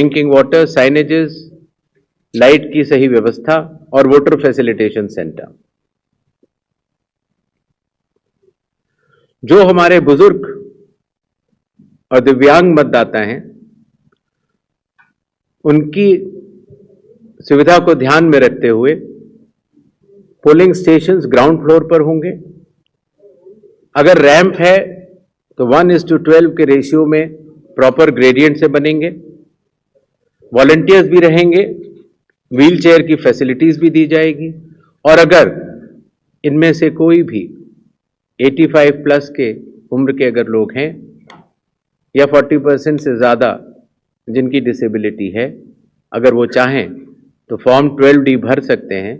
Drinking water, signages, light की सही व्यवस्था और वोटर फैसिलिटेशन सेंटर। जो हमारे बुजुर्ग और दिव्यांग मतदाता हैं, उनकी सुविधा को ध्यान में रखते हुए पोलिंग स्टेशंस ग्राउंड फ्लोर पर होंगे। अगर रैंप है तो 1:12 के रेशियो में प्रॉपर ग्रेडियंट से बनेंगे। वॉलंटियर्स भी रहेंगे, व्हील चेयर की फैसिलिटीज भी दी जाएगी। और अगर इनमें से कोई भी 85 प्लस के उम्र के अगर लोग हैं या 40% से ज़्यादा जिनकी डिसेबिलिटी है, अगर वो चाहें तो फॉर्म 12D भर सकते हैं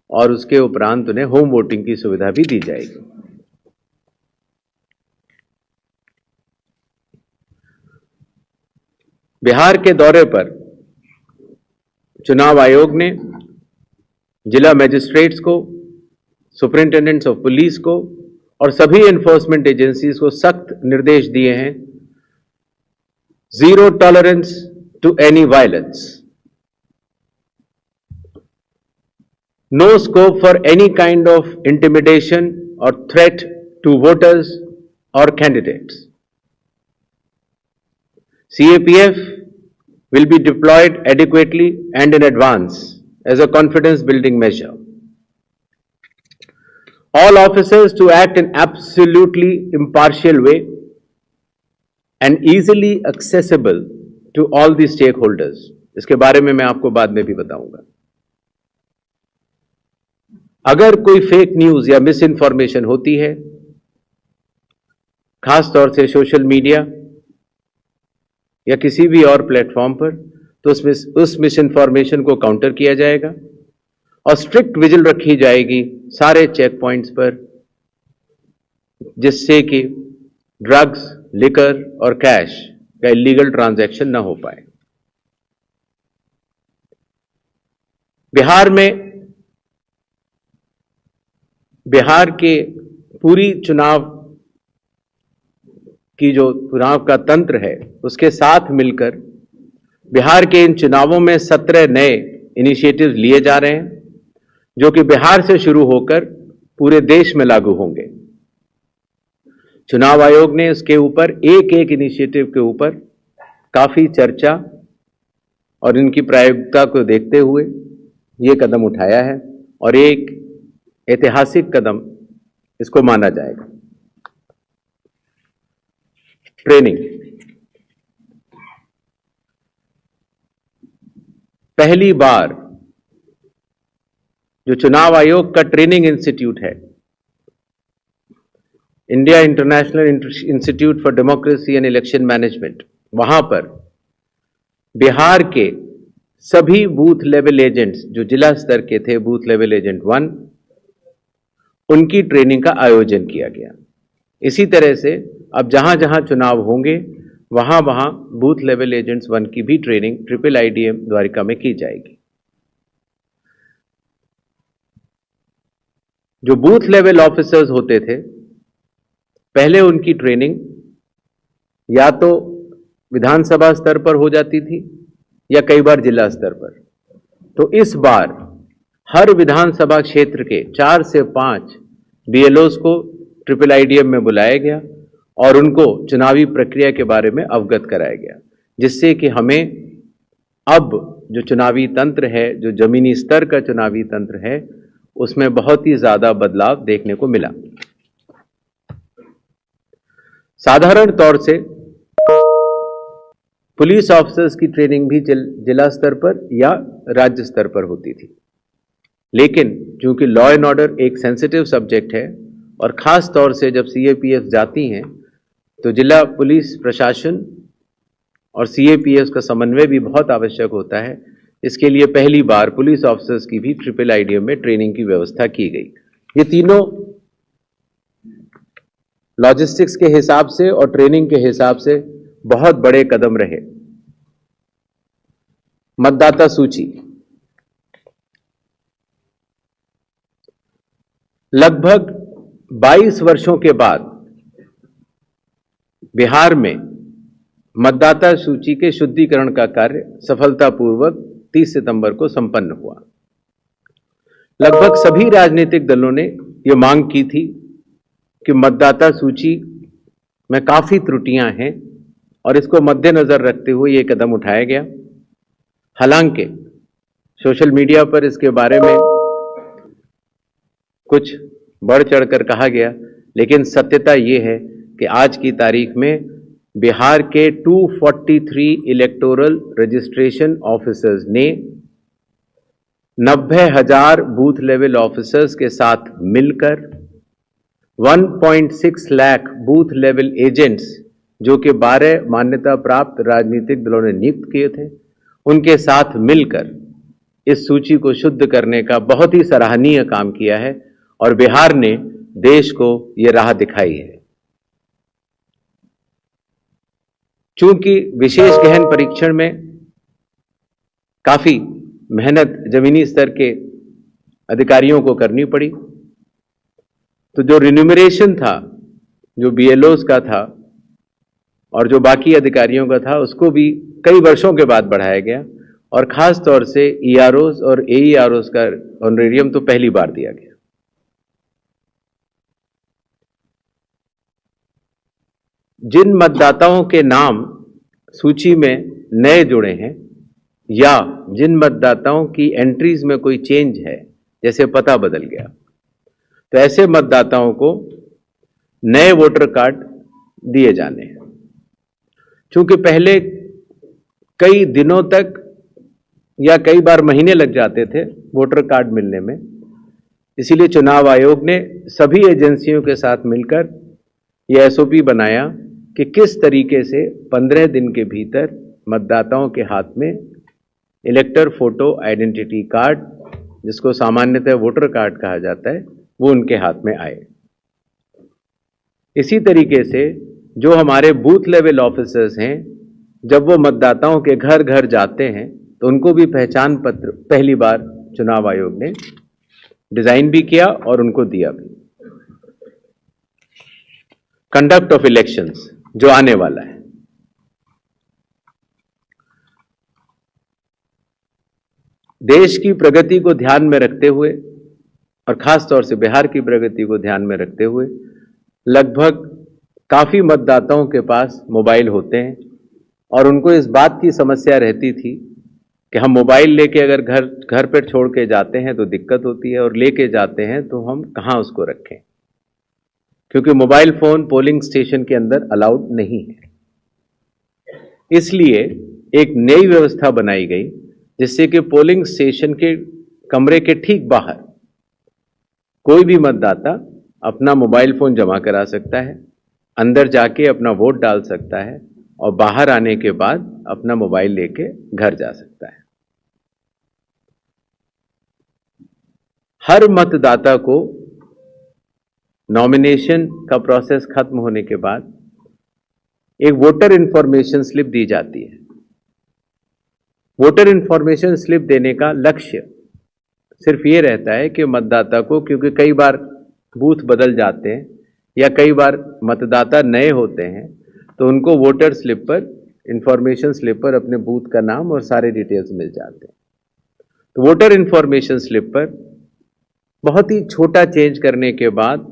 और उसके उपरांत उन्हें होम वोटिंग की सुविधा भी दी जाएगी। बिहार के दौरे पर चुनाव आयोग ने जिला मजिस्ट्रेट्स को, सुपरिंटेंडेंट्स ऑफ पुलिस को और सभी एनफोर्समेंट एजेंसीज को सख्त निर्देश दिए हैं, zero tolerance to any violence, no scope for any kind of intimidation और थ्रेट टू वोटर्स और candidates. CAPF will be deployed adequately and in advance as a confidence building measure. All officers to act in absolutely impartial way and easily accessible to all the stakeholders. इसके बारे में मैं आपको बाद में भी बताऊंगा। अगर कोई फेक न्यूज या मिस इन्फॉर्मेशन होती है, खास तौर से सोशल मीडिया या किसी भी और प्लेटफॉर्म पर, तो उस मिस इन्फॉर्मेशन को काउंटर किया जाएगा और स्ट्रिक्ट विजिल रखी जाएगी सारे चेक पॉइंट्स पर, जिससे कि ड्रग्स, लिकर और कैश का इलीगल ट्रांजैक्शन ना हो पाए। बिहार के पूरी चुनाव की जो चुनाव का तंत्र है, उसके साथ मिलकर बिहार के इन चुनावों में 17 नए इनिशिएटिव्स लिए जा रहे हैं, जो कि बिहार से शुरू होकर पूरे देश में लागू होंगे। चुनाव आयोग ने इसके ऊपर एक एक इनिशिएटिव के ऊपर काफी चर्चा और इनकी प्रायोगिकता को देखते हुए ये कदम उठाया है और एक ऐतिहासिक कदम इसको माना जाएगा। ट्रेनिंग, पहली बार जो चुनाव आयोग का ट्रेनिंग इंस्टीट्यूट है, India international institute for democracy and election management, वहां पर बिहार के सभी बूथ लेवल एजेंट्स जो जिला स्तर के थे, बूथ लेवल एजेंट 1, उनकी ट्रेनिंग का आयोजन किया गया। इसी तरह से अब जहां जहां चुनाव होंगे वहां वहां बूथ लेवल एजेंट्स 1 की भी ट्रेनिंग IIIDM द्वारिका में की जाएगी। जो बूथ लेवल ऑफिसर्स होते थे, पहले उनकी ट्रेनिंग या तो विधानसभा स्तर पर हो जाती थी या कई बार जिला स्तर पर। तो इस बार हर विधानसभा क्षेत्र के 4 से 5 BLOs को IIIDM में बुलाया गया और उनको चुनावी प्रक्रिया के बारे में अवगत कराया गया, जिससे कि हमें अब जो चुनावी तंत्र है, जो जमीनी स्तर का चुनावी तंत्र है, उसमें बहुत ही ज्यादा बदलाव देखने को मिला। साधारण तौर से पुलिस ऑफिसर्स की ट्रेनिंग भी जिला स्तर पर या राज्य स्तर पर होती थी, लेकिन चूंकि लॉ एंड ऑर्डर एक सेंसिटिव सब्जेक्ट है और खास तौर से जब CAPF जाती हैं तो जिला पुलिस प्रशासन और CAPF का समन्वय भी बहुत आवश्यक होता है। इसके लिए पहली बार पुलिस ऑफिसर्स की भी IIIDM में ट्रेनिंग की व्यवस्था की गई। ये तीनों लॉजिस्टिक्स के हिसाब से और ट्रेनिंग के हिसाब से बहुत बड़े कदम रहे। मतदाता सूची, लगभग 22 वर्षों के बाद बिहार में मतदाता सूची के शुद्धिकरण का कार्य सफलतापूर्वक 30 सितंबर को संपन्न हुआ। लगभग सभी राजनीतिक दलों ने यह मांग की थी कि मतदाता सूची में काफी त्रुटियां हैं और इसको मद्देनजर रखते हुए यह कदम उठाया गया। हालांकि सोशल मीडिया पर इसके बारे में कुछ बढ़ चढ़कर कहा गया, लेकिन सत्यता यह है कि आज की तारीख में बिहार के 243 इलेक्टोरल रजिस्ट्रेशन ऑफिसर्स ने 90,000 बूथ लेवल ऑफिसर्स के साथ मिलकर 1.6 लाख बूथ लेवल एजेंट्स, जो कि 12 मान्यता प्राप्त राजनीतिक दलों ने नियुक्त किए थे, उनके साथ मिलकर इस सूची को शुद्ध करने का बहुत ही सराहनीय काम किया है और बिहार ने देश को यह राह दिखाई है। चूंकि विशेष गहन परीक्षण में काफी मेहनत जमीनी स्तर के अधिकारियों को करनी पड़ी, तो जो रिन्यूमरेशन था, जो बीएलओस का था और जो बाकी अधिकारियों का था, उसको भी कई वर्षों के बाद बढ़ाया गया और खास तौर से ईआरओस और एईआरओस का ऑनरेरियम तो पहली बार दिया गया। जिन मतदाताओं के नाम सूची में नए जुड़े हैं या जिन मतदाताओं की एंट्रीज में कोई चेंज है, जैसे पता बदल गया, तो ऐसे मतदाताओं को नए वोटर कार्ड दिए जाने हैं। चूंकि पहले कई दिनों तक या कई बार महीने लग जाते थे वोटर कार्ड मिलने में, इसीलिए चुनाव आयोग ने सभी एजेंसियों के साथ मिलकर यह एसओपी बनाया कि किस तरीके से 15 दिन के भीतर मतदाताओं के हाथ में इलेक्टर फोटो आइडेंटिटी कार्ड, जिसको सामान्यतः वोटर कार्ड कहा जाता है, वो उनके हाथ में आए। इसी तरीके से जो हमारे बूथ लेवल ऑफिसर्स हैं, जब वो मतदाताओं के घर घर जाते हैं तो उनको भी पहचान पत्र पहली बार चुनाव आयोग ने डिजाइन भी किया और उनको दिया भी। कंडक्ट ऑफ इलेक्शंस जो आने वाला है, देश की प्रगति को ध्यान में रखते हुए और खास तौर से बिहार की प्रगति को ध्यान में रखते हुए लगभग काफी मतदाताओं के पास मोबाइल होते हैं और उनको इस बात की समस्या रहती थी कि हम मोबाइल लेके अगर घर पर छोड़ के जाते हैं तो दिक्कत होती है और लेके जाते हैं तो हम कहां उसको रखें, क्योंकि मोबाइल फोन पोलिंग स्टेशन के अंदर अलाउड नहीं है। इसलिए एक नई व्यवस्था बनाई गई जिससे कि पोलिंग स्टेशन के कमरे के ठीक बाहर कोई भी मतदाता अपना मोबाइल फोन जमा करा सकता है, अंदर जाके अपना वोट डाल सकता है और बाहर आने के बाद अपना मोबाइल लेके घर जा सकता है। हर मतदाता को नॉमिनेशन का प्रोसेस खत्म होने के बाद एक वोटर इंफॉर्मेशन स्लिप दी जाती है। वोटर इंफॉर्मेशन स्लिप देने का लक्ष्य सिर्फ ये रहता है कि मतदाता को, क्योंकि कई बार बूथ बदल जाते हैं या कई बार मतदाता नए होते हैं, तो उनको वोटर स्लिप पर, इंफॉर्मेशन स्लिप पर अपने बूथ का नाम और सारे डिटेल्स मिल जाते हैं। तो वोटर इंफॉर्मेशन स्लिप पर बहुत ही छोटा चेंज करने के बाद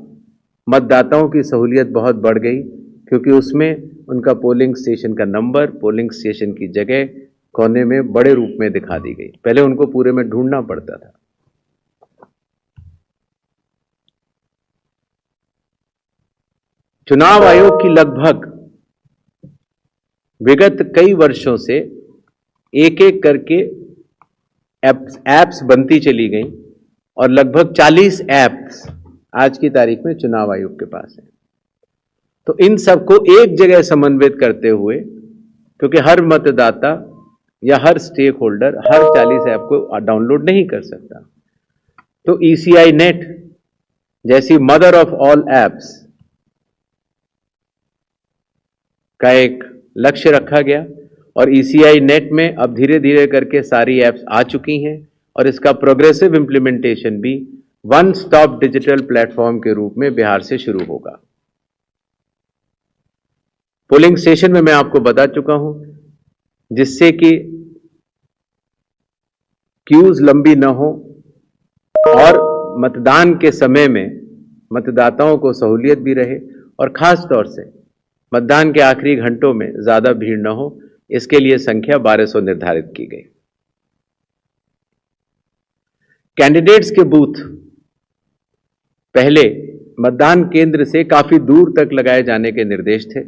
मतदाताओं की सहूलियत बहुत बढ़ गई, क्योंकि उसमें उनका पोलिंग स्टेशन का नंबर, पोलिंग स्टेशन की जगह कोने में बड़े रूप में दिखा दी गई। पहले उनको पूरे में ढूंढना पड़ता था। चुनाव आयोग की लगभग विगत कई वर्षों से एक एक करके एप्स बनती चली गई और लगभग 40 एप्स आज की तारीख में चुनाव आयोग के पास है। तो इन सबको एक जगह समन्वित करते हुए, क्योंकि हर मतदाता या हर स्टेक होल्डर हर 40 ऐप को डाउनलोड नहीं कर सकता, तो ईसीआई नेट जैसी मदर ऑफ ऑल एप्स का एक लक्ष्य रखा गया और ईसीआई नेट में अब धीरे धीरे करके सारी एप्स आ चुकी हैं और इसका प्रोग्रेसिव इंप्लीमेंटेशन भी वन स्टॉप डिजिटल प्लेटफॉर्म के रूप में बिहार से शुरू होगा। पोलिंग स्टेशन में मैं आपको बता चुका हूं, जिससे कि क्यूज लंबी न हो और मतदान के समय में मतदाताओं को सहूलियत भी रहे और खास तौर से मतदान के आखिरी घंटों में ज्यादा भीड़ न हो, इसके लिए संख्या 1200 निर्धारित की गई। कैंडिडेट्स के बूथ पहले मतदान केंद्र से काफी दूर तक लगाए जाने के निर्देश थे,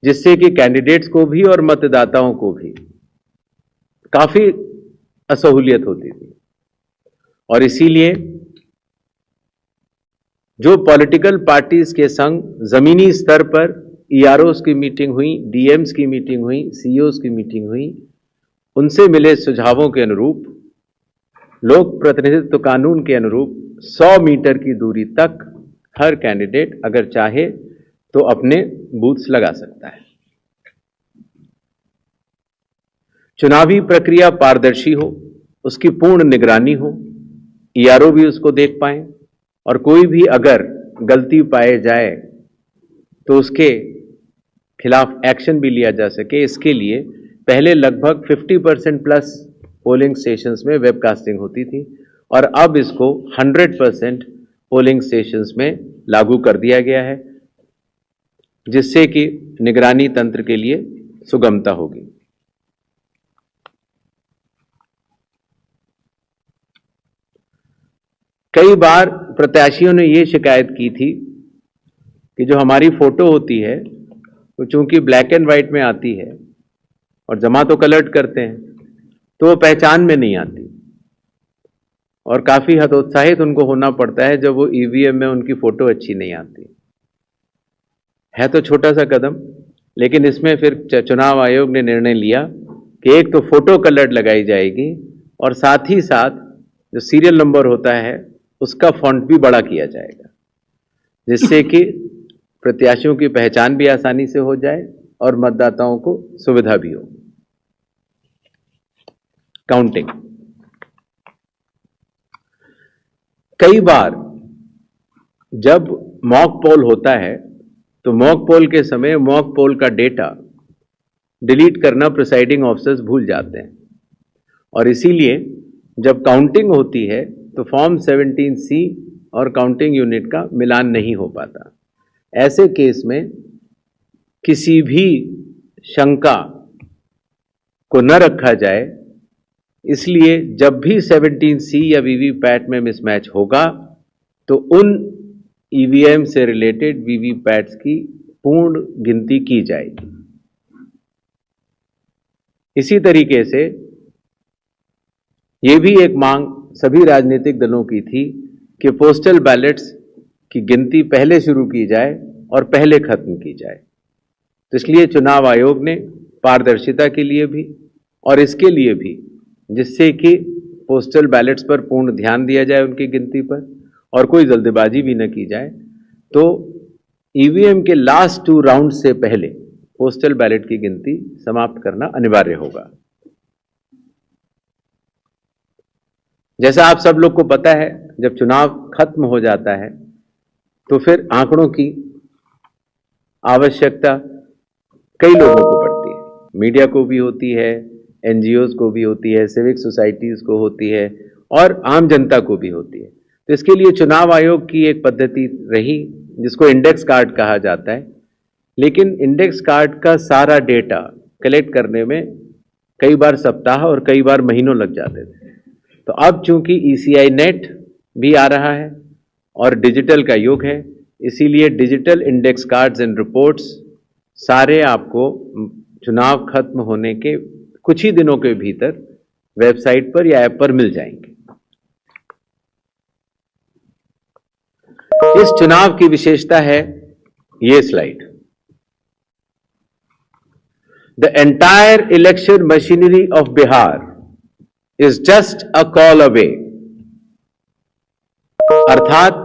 जिससे कि कैंडिडेट्स को भी और मतदाताओं को भी काफी असहूलियत होती थी। और इसीलिए जो पॉलिटिकल पार्टीज के संग जमीनी स्तर पर ईआरओस की मीटिंग हुई, डीएम्स की मीटिंग हुई, सीईओस की मीटिंग हुई, उनसे मिले सुझावों के अनुरूप लोक प्रतिनिधित्व कानून के अनुरूप 100 मीटर की दूरी तक हर कैंडिडेट अगर चाहे तो अपने बूथ्स लगा सकता है। चुनावी प्रक्रिया पारदर्शी हो, उसकी पूर्ण निगरानी हो, ईआरओ भी उसको देख पाए और कोई भी अगर गलती पाए जाए तो उसके खिलाफ एक्शन भी लिया जा सके। इसके लिए पहले लगभग 50% प्लस पोलिंग स्टेशंस में वेबकास्टिंग होती थी और अब इसको 100% पोलिंग स्टेशंस में लागू कर दिया गया है, जिससे कि निगरानी तंत्र के लिए सुगमता होगी। कई बार प्रत्याशियों ने यह शिकायत की थी कि जो हमारी फोटो होती है वो चूंकि ब्लैक एंड व्हाइट में आती है और जमा तो कलर्ड करते हैं तो वो पहचान में नहीं आती और काफी हतोत्साहित उनको होना पड़ता है जब वो ईवीएम में उनकी फोटो अच्छी नहीं आती है। तो छोटा सा कदम, लेकिन इसमें फिर चुनाव आयोग ने निर्णय लिया कि एक तो फोटो कलर्ड लगाई जाएगी और साथ ही साथ जो सीरियल नंबर होता है उसका फॉन्ट भी बड़ा किया जाएगा, जिससे कि प्रत्याशियों की पहचान भी आसानी से हो जाए और मतदाताओं को सुविधा भी हो। काउंटिंग, कई बार जब मॉक पोल होता है तो मॉक पोल के समय मॉक पोल का डेटा डिलीट करना प्रिसाइडिंग ऑफिसर्स भूल जाते हैं और इसीलिए जब काउंटिंग होती है तो फॉर्म 17C और काउंटिंग यूनिट का मिलान नहीं हो पाता। ऐसे केस में किसी भी शंका को न रखा जाए, इसलिए जब भी 17C या वीवीपैट में मिसमैच होगा तो उन ईवीएम से रिलेटेड वीवीपैट्स की पूर्ण गिनती की जाएगी। इसी तरीके से यह भी एक मांग सभी राजनीतिक दलों की थी कि पोस्टल बैलेट्स की गिनती पहले शुरू की जाए और पहले खत्म की जाए। तो इसलिए चुनाव आयोग ने पारदर्शिता के लिए भी और इसके लिए भी, जिससे कि पोस्टल बैलेट्स पर पूर्ण ध्यान दिया जाए उनकी गिनती पर और कोई जल्दबाजी भी न की जाए, तो ईवीएम के लास्ट 2 राउंड से पहले पोस्टल बैलेट की गिनती समाप्त करना अनिवार्य होगा। जैसा आप सब लोग को पता है, जब चुनाव खत्म हो जाता है तो फिर आंकड़ों की आवश्यकता कई लोगों को पड़ती है, मीडिया को भी होती है, एनजीओज को भी होती है, सिविक सोसाइटीज को होती है और आम जनता को भी होती है। तो इसके लिए चुनाव आयोग की एक पद्धति रही जिसको इंडेक्स कार्ड कहा जाता है, लेकिन इंडेक्स कार्ड का सारा डेटा कलेक्ट करने में कई बार सप्ताह और कई बार महीनों लग जाते थे। तो अब चूंकि ECI नेट भी आ रहा है और डिजिटल का युग है, इसीलिए digital index cards and reports सारे आपको चुनाव खत्म होने के कुछ ही दिनों के भीतर वेबसाइट पर या ऐप पर मिल जाएंगे। इस चुनाव की विशेषता है ये slide. The entire election machinery of Bihar is just a call away. अर्थात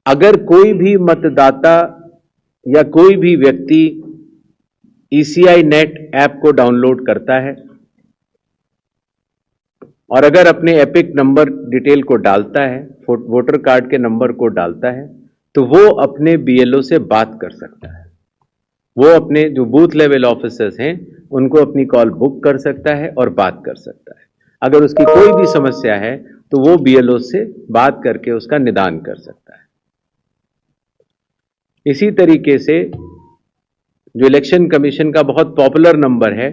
अगर कोई भी मतदाता या कोई भी व्यक्ति ECI नेट ऐप को डाउनलोड करता है और अगर अपने एपिक नंबर डिटेल को डालता है, वोटर कार्ड के नंबर को डालता है, तो वो अपने बीएलओ से बात कर सकता है। वो अपने जो बूथ लेवल ऑफिसर्स हैं उनको अपनी कॉल बुक कर सकता है और बात कर सकता है। अगर उसकी कोई भी समस्या है तो वो बीएलओ से बात करके उसका निदान कर सकता है। इसी तरीके से जो इलेक्शन कमीशन का बहुत पॉपुलर नंबर है